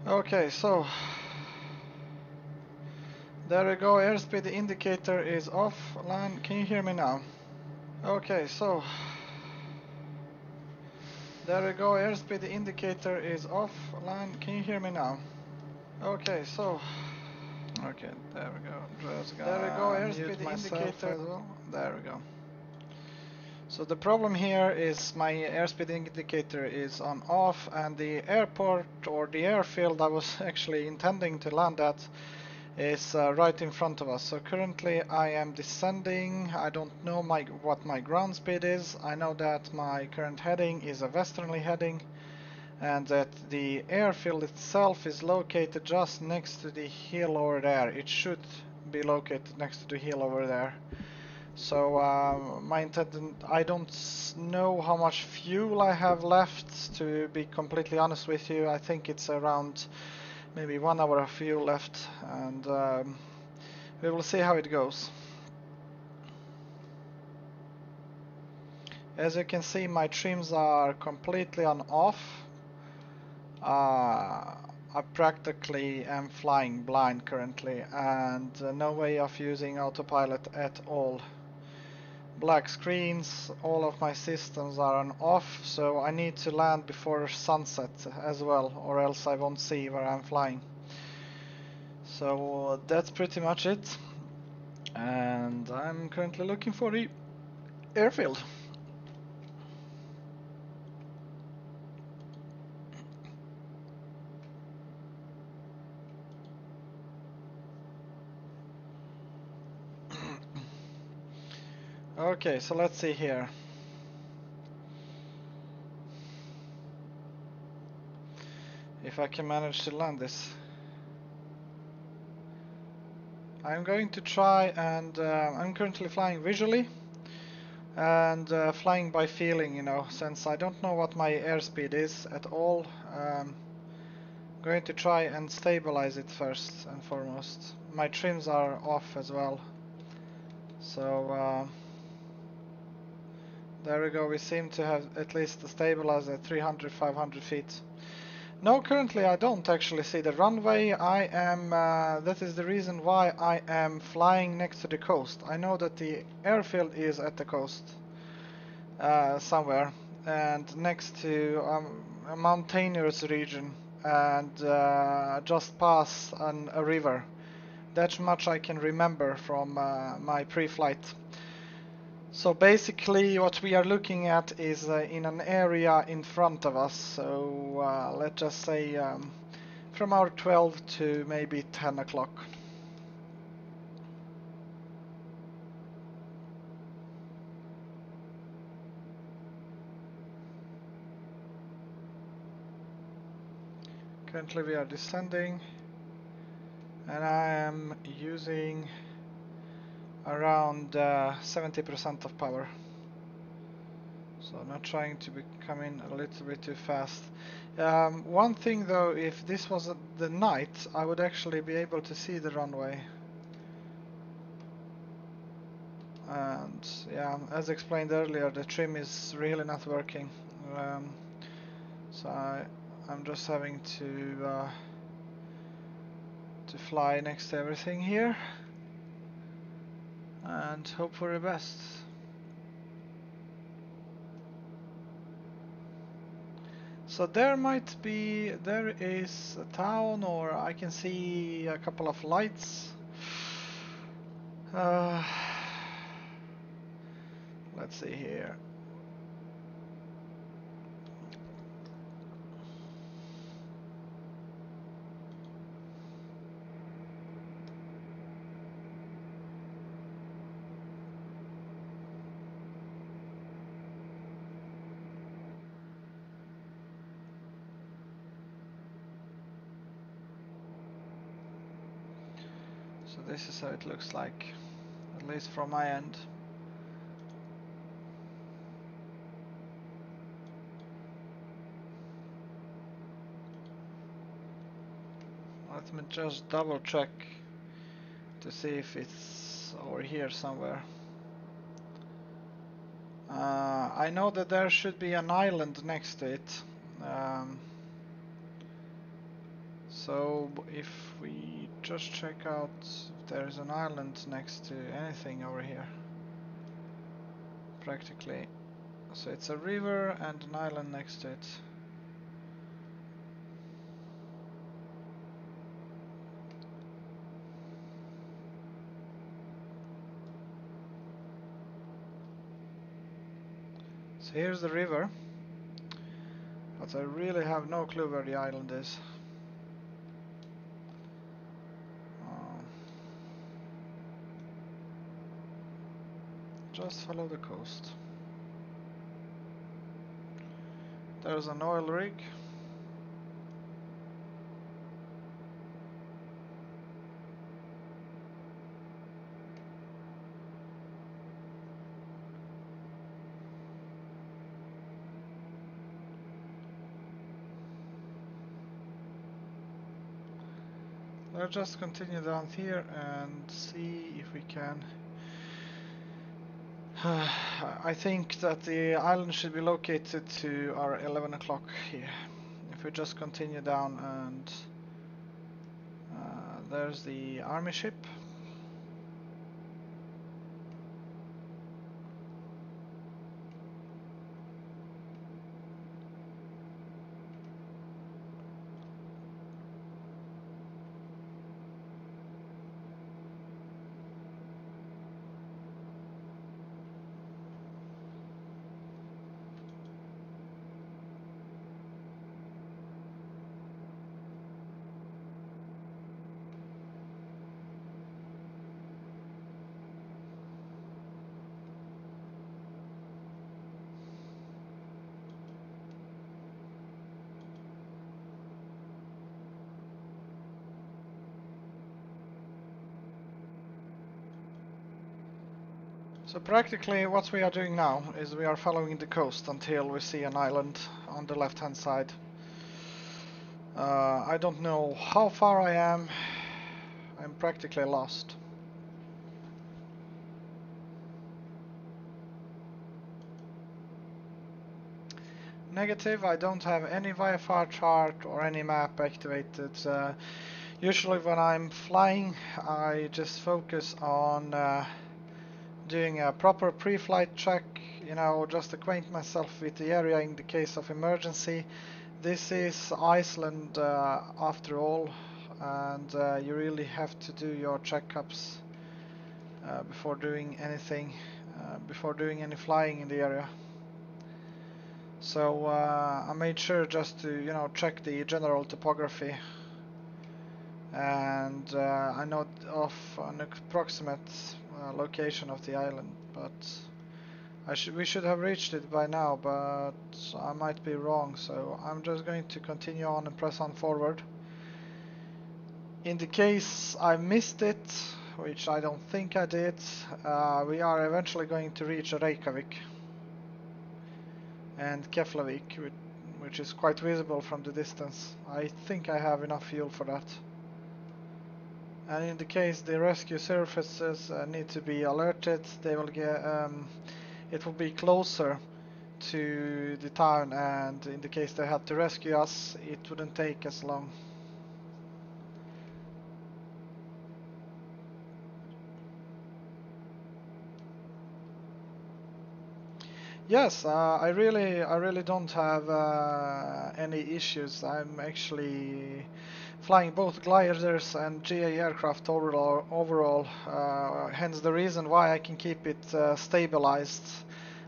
Okay, so there we go, airspeed indicator is offline. Can you hear me now? Okay, so there we go, airspeed indicator is offline. Can you hear me now? Okay, so okay, there we go. Just there we go, airspeed indicator as well. There we go. So the problem here is my airspeed indicator is on off, and the airport or the airfield I was actually intending to land at is right in front of us. So currently I am descending. I don't know what my ground speed is. I know that my current heading is a westerly heading, and that the airfield itself is located just next to the hill over there. It should be located next to the hill over there. So my intent, I don't know how much fuel I have left, to be completely honest with you. I think it's around maybe 1 hour of fuel left, and we will see how it goes. As you can see, my trims are completely on off. I practically am flying blind currently, and no way of using autopilot at all. Black screens, all of my systems are on off, so I need to land before sunset as well, or else I won't see where I'm flying. So that's pretty much it, and I'm currently looking for the airfield. Okay, so let's see here. If I can manage to land this. I'm going to try, and I'm currently flying visually and flying by feeling, you know, since I don't know what my airspeed is at all. Going to try and stabilize it first and foremost. My trims are off as well. So there we go, we seem to have at least stabilized at 300-500 feet. No, currently I don't actually see the runway. I am, that is the reason why I am flying next to the coast. I know that the airfield is at the coast somewhere, and next to a mountainous region, and just past a river. That much I can remember from my pre-flight. So basically what we are looking at is in an area in front of us, so let's just say from our 12 to maybe 10 o'clock. Currently we are descending, and I am using around 70% of power. So I'm not trying to come in a little bit too fast. One thing though, if this was the night, I would actually be able to see the runway. And yeah, as explained earlier, the trim is really not working. So I'm just having to fly next to everything here and hope for the best. So there is a town, or I can see a couple of lights. Let's see here. So this is how it looks like, at least from my end. Let me just double check to see if it's over here somewhere. I know that there should be an island next to it. So So if we just check out if there is an island next to anything over here, practically. So it's a river and an island next to it. So here's the river, but I really have no clue where the island is. Just follow the coast. There's an oil rig. Let's just continue down here and see if we can. I think that the island should be located to our 11 o'clock here. If we just continue down and there's the army ship. So practically what we are doing now is we are following the coast until we see an island on the left hand side. I don't know how far I am. I'm practically lost. Negative, I don't have any VFR chart or any map activated. Usually when I'm flying I just focus on doing a proper pre-flight check, you know, just acquaint myself with the area in the case of emergency. This is Iceland after all, and you really have to do your checkups before doing anything, before doing any flying in the area. So I made sure just to, you know, check the general topography, and I know of an approximate location of the island, but we should have reached it by now, but I might be wrong, so I'm just going to continue on and press on forward. In the case I missed it, which I don't think I did, we are eventually going to reach Reykjavik and Keflavik, which is quite visible from the distance. I think I have enough fuel for that. And in the case the rescue services need to be alerted, they will get it will be closer to the town, and in the case they have to rescue us, it wouldn't take as long. Yes, I really don't have any issues. I'm actually flying both gliders and GA aircraft overall, hence the reason why I can keep it stabilized.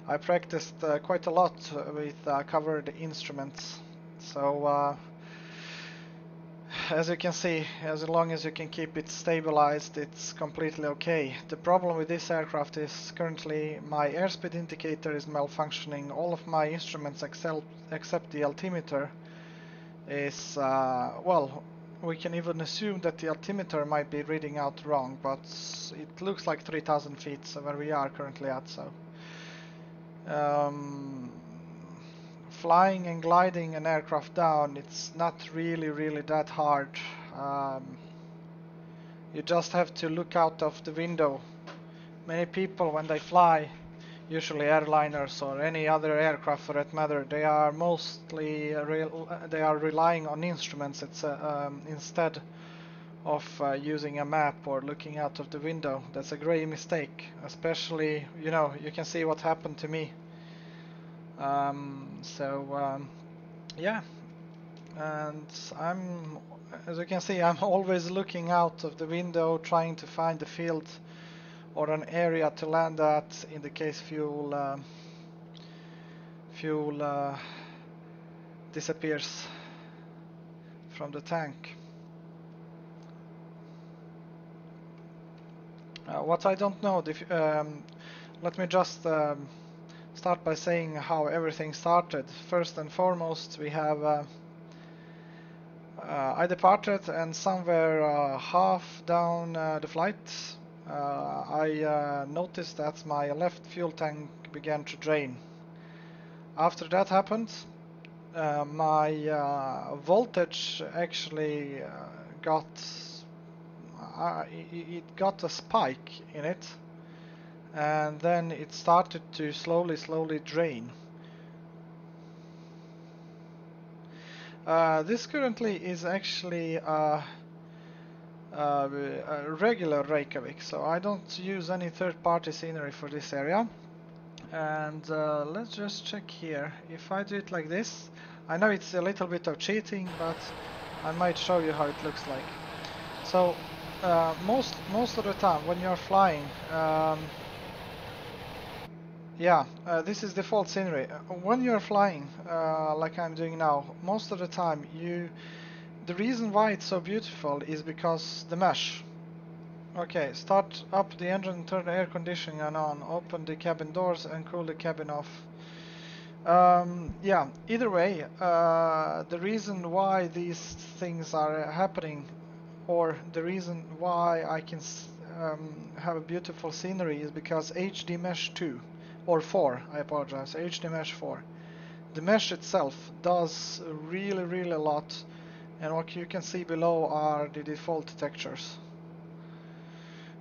I practiced quite a lot with covered instruments, so as you can see, as long as you can keep it stabilized, it's completely okay. The problem with this aircraft is currently my airspeed indicator is malfunctioning. All of my instruments except the altimeter is, well, we can even assume that the altimeter might be reading out wrong, but it looks like 3000 feet where we are currently at, so. Flying and gliding an aircraft down, it's not really that hard. You just have to look out of the window. Many people, when they fly, usually airliners or any other aircraft for that matter, they are mostly they are relying on instruments. It's instead of using a map or looking out of the window. That's a great mistake, especially, you know, you can see what happened to me. Yeah, and as you can see, I'm always looking out of the window trying to find a field or an area to land at in the case fuel disappears from the tank. What I don't know, let me just start by saying how everything started. First and foremost, we have I departed, and somewhere half down the flight I noticed that my left fuel tank began to drain. After that happened, my voltage actually it got a spike in it, and then it started to slowly drain. This currently is actually a regular Reykjavik, so I don't use any third-party scenery for this area. And let's just check here. If I do it like this, I know it's a little bit of cheating, but I might show you how it looks like. So most of the time when you're flying, this is default scenery. When you're flying, like I'm doing now, most of the time the reason why it's so beautiful is because the mesh. Okay, start up the engine, turn the air conditioning on, open the cabin doors and cool the cabin off. Yeah, either way, the reason why these things are happening, or the reason why I can have a beautiful scenery, is because HD Mesh 2, or 4, I apologize, HD Mesh 4. The mesh itself does really a lot, and what you can see below are the default textures.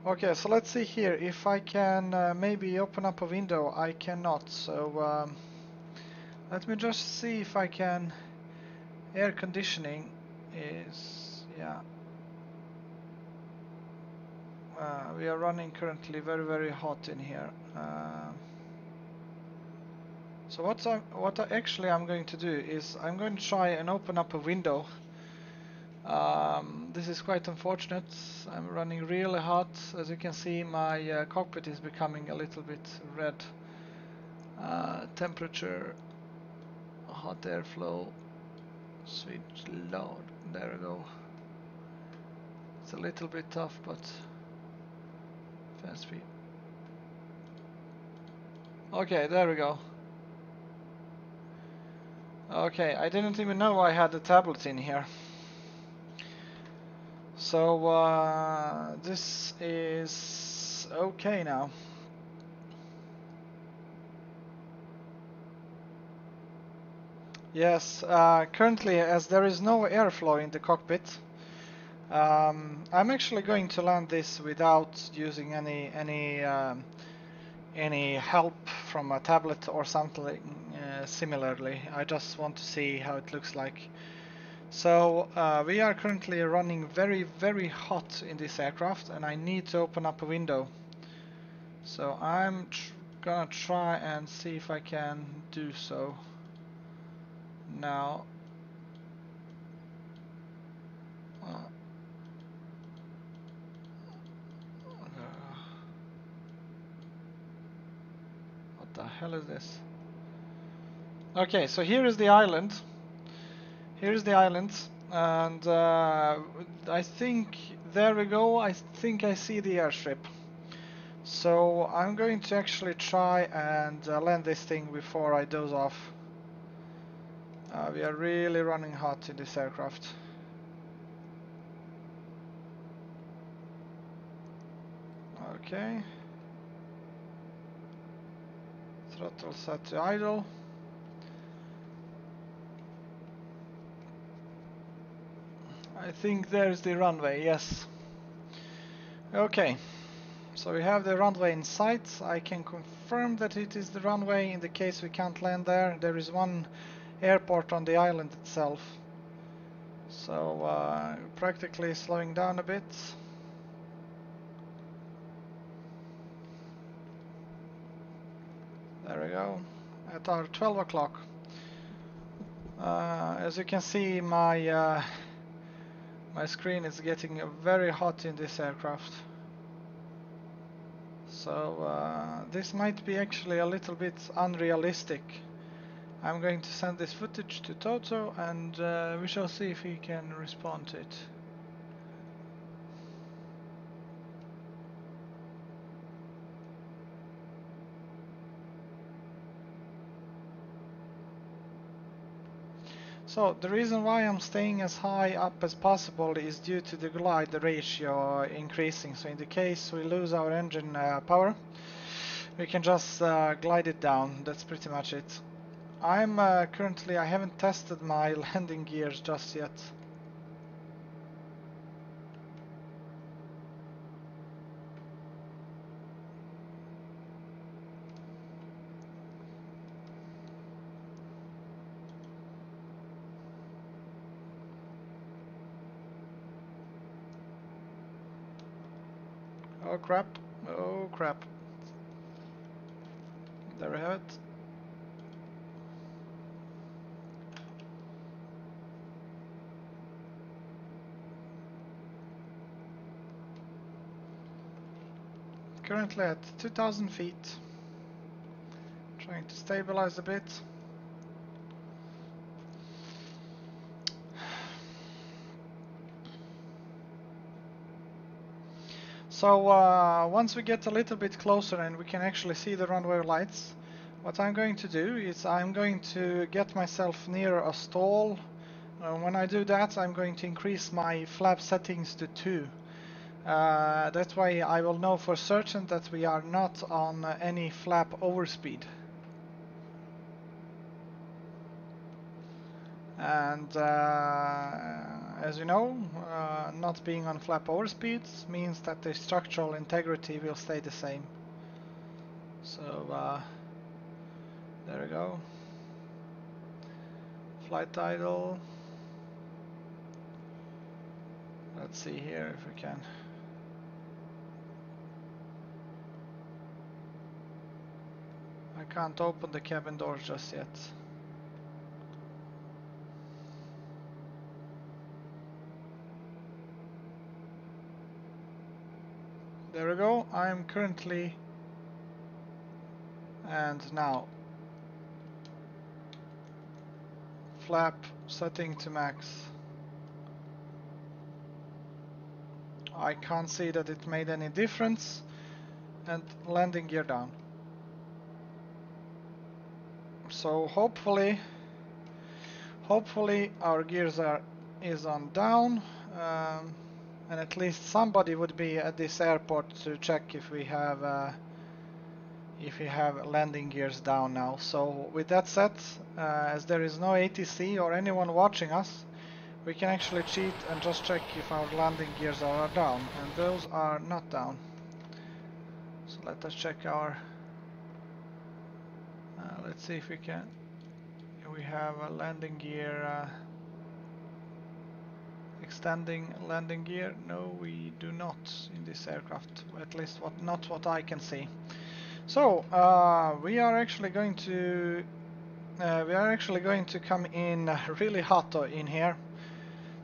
Okay, so let's see here if I can maybe open up a window. I cannot, so let me just see if I can. Air conditioning is, yeah. We are running currently very hot in here. So actually I'm going to do is I'm going to try and open up a window. This is quite unfortunate. I'm running really hot. As you can see, my cockpit is becoming a little bit red. Temperature, hot airflow, switch load. There we go. It's a little bit tough, but fast speed. Okay, there we go. Okay, I didn't even know I had the tablet in here. So this is okay now. Yes, currently, as there is no airflow in the cockpit, I'm actually going to land this without using any help from a tablet or something similarly. I just want to see how it looks like. So we are currently running very hot in this aircraft, and I need to open up a window. So I'm gonna try and see if I can do so now. What the hell is this? Okay, so here is the island. Here's the island, and I think there we go. I think I see the airstrip. So I'm going to actually try and land this thing before I doze off. We are really running hot in this aircraft. Okay. Throttle set to idle. I think there's the runway, yes. Okay. So we have the runway in sight. I can confirm that it is the runway in the case we can't land there. There is one airport on the island itself. So practically slowing down a bit. There we go. At our 12 o'clock. As you can see, my screen is getting very hot in this aircraft. So this might be actually a little bit unrealistic. I'm going to send this footage to Toto and we shall see if he can respond to it. So the reason why I'm staying as high up as possible is due to the glide ratio increasing. So in the case we lose our engine power, we can just glide it down. That's pretty much it. I'm currently, I haven't tested my landing gears just yet. Oh crap, oh crap. There we have it. Currently at 2000 feet. Trying to stabilize a bit. So once we get a little bit closer and we can actually see the runway lights, what I'm going to do is I'm going to get myself near a stall. When I do that, I'm going to increase my flap settings to 2. That way I will know for certain that we are not on any flap overspeed. And as you know, not being on flap overspeed means that the structural integrity will stay the same. So there we go. Flight idle. Let's see here if we can. I can't open the cabin doors just yet. There we go. I'm currently, and now flap setting to max. I can't see that it made any difference, and landing gear down. So hopefully our gears is on down, and at least somebody would be at this airport to check if we have landing gears down now. So with that said, as there is no ATC or anyone watching us, we can actually cheat and just check if our landing gears are down, and those are not down. So let us check our, let's see if we can, we have a landing gear, extending landing gear. No, we do not in this aircraft, at least not what I can see. So we are actually going to come in really hot in here.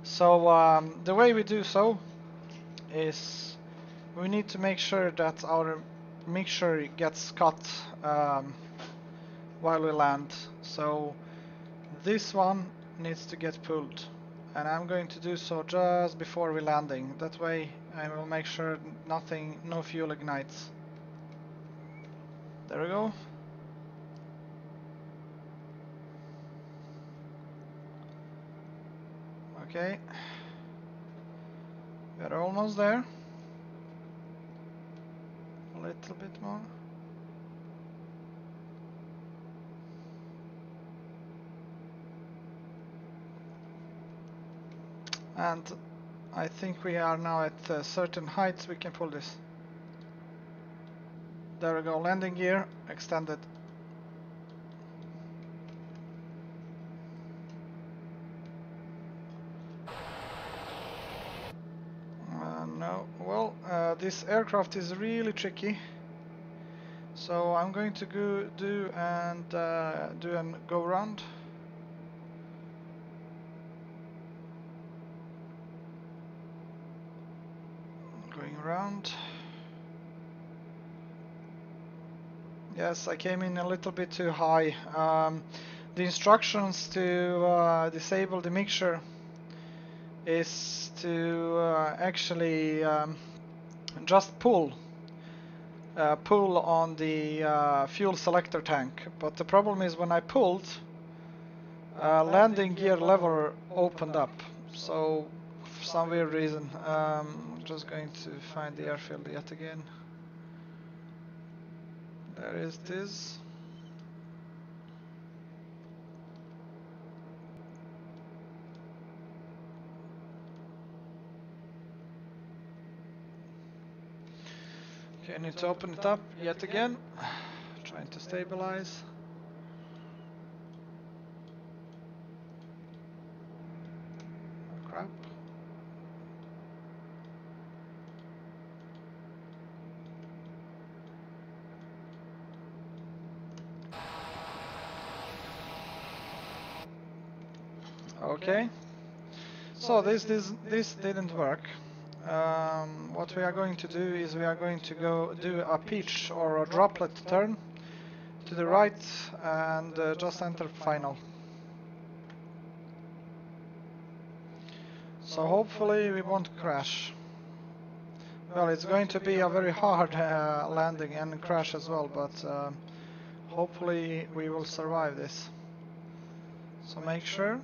So the way we do so is we need to make sure that our mixture gets cut while we land. So this one needs to get pulled, and I'm going to do so just before we landing. That way I will make sure no fuel ignites. There we go. Okay, we're almost there. A little bit more. And I think we are now at certain heights. We can pull this. There we go, landing gear extended. No, well, this aircraft is really tricky. So I'm going to do a go round. Going around. Yes, I came in a little bit too high. The instructions to disable the mixture is to actually just pull on the fuel selector tank. But the problem is when I pulled, landing gear lever opened up. So for some weird reason, I'm just going to find the airfield yet again. There it is. Okay, I need to open it up yet again. Trying to stabilize. Oh, crap. Okay. So this didn't work. What we are going to do is we are going to go do a pitch or a droplet turn to the right and just enter final. So hopefully we won't crash. Well, it's going to be a very hard landing and crash as well, but hopefully we will survive this. So make sure.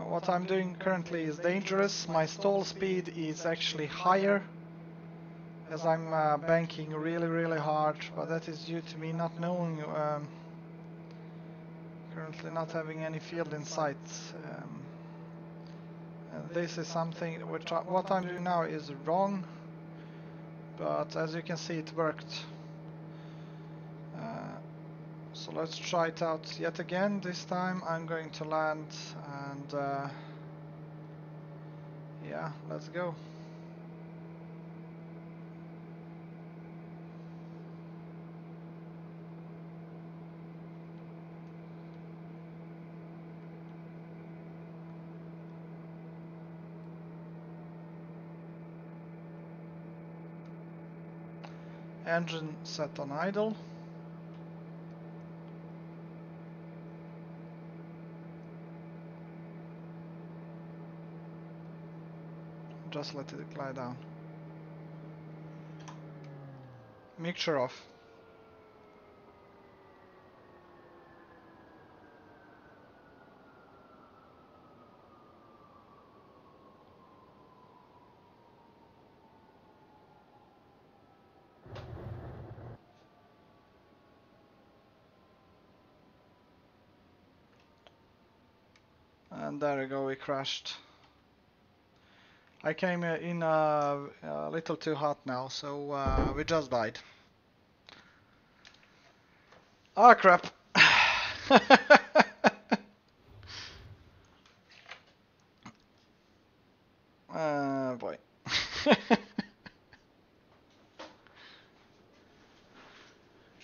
What I'm doing currently is dangerous. My stall speed is actually higher as I'm banking really hard, but that is due to me not knowing, currently not having any field in sight. And this is something which what I'm doing now is wrong, but as you can see it worked. So let's try it out yet again. This time I'm going to land and yeah, let's go. Engine set on idle. Just let it glide down. Mixture off. And there we go, we crashed. I came in a little too hot now, so we just died. Ah, crap. Boy.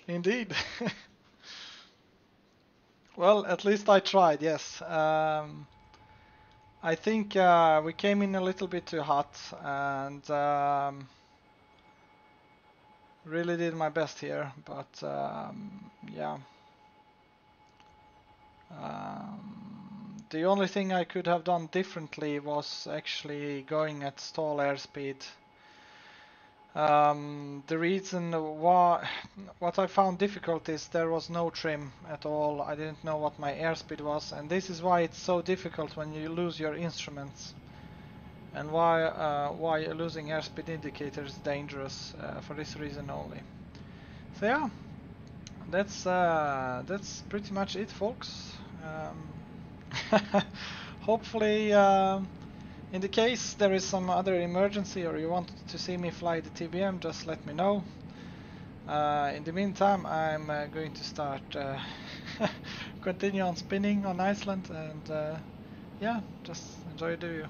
Indeed. Well, at least I tried, yes. I think we came in a little bit too hot and really did my best here, but yeah. The only thing I could have done differently was actually going at stall airspeed. The reason why, what I found difficult is there was no trim at all. I didn't know what my airspeed was, and this is why it's so difficult when you lose your instruments, and why losing airspeed indicator is dangerous for this reason only. So yeah, that's pretty much it, folks. Hopefully In the case there is some other emergency or you want to see me fly the TBM, just let me know. In the meantime, I'm going to start continue on spinning on Iceland, and yeah, just enjoy the view.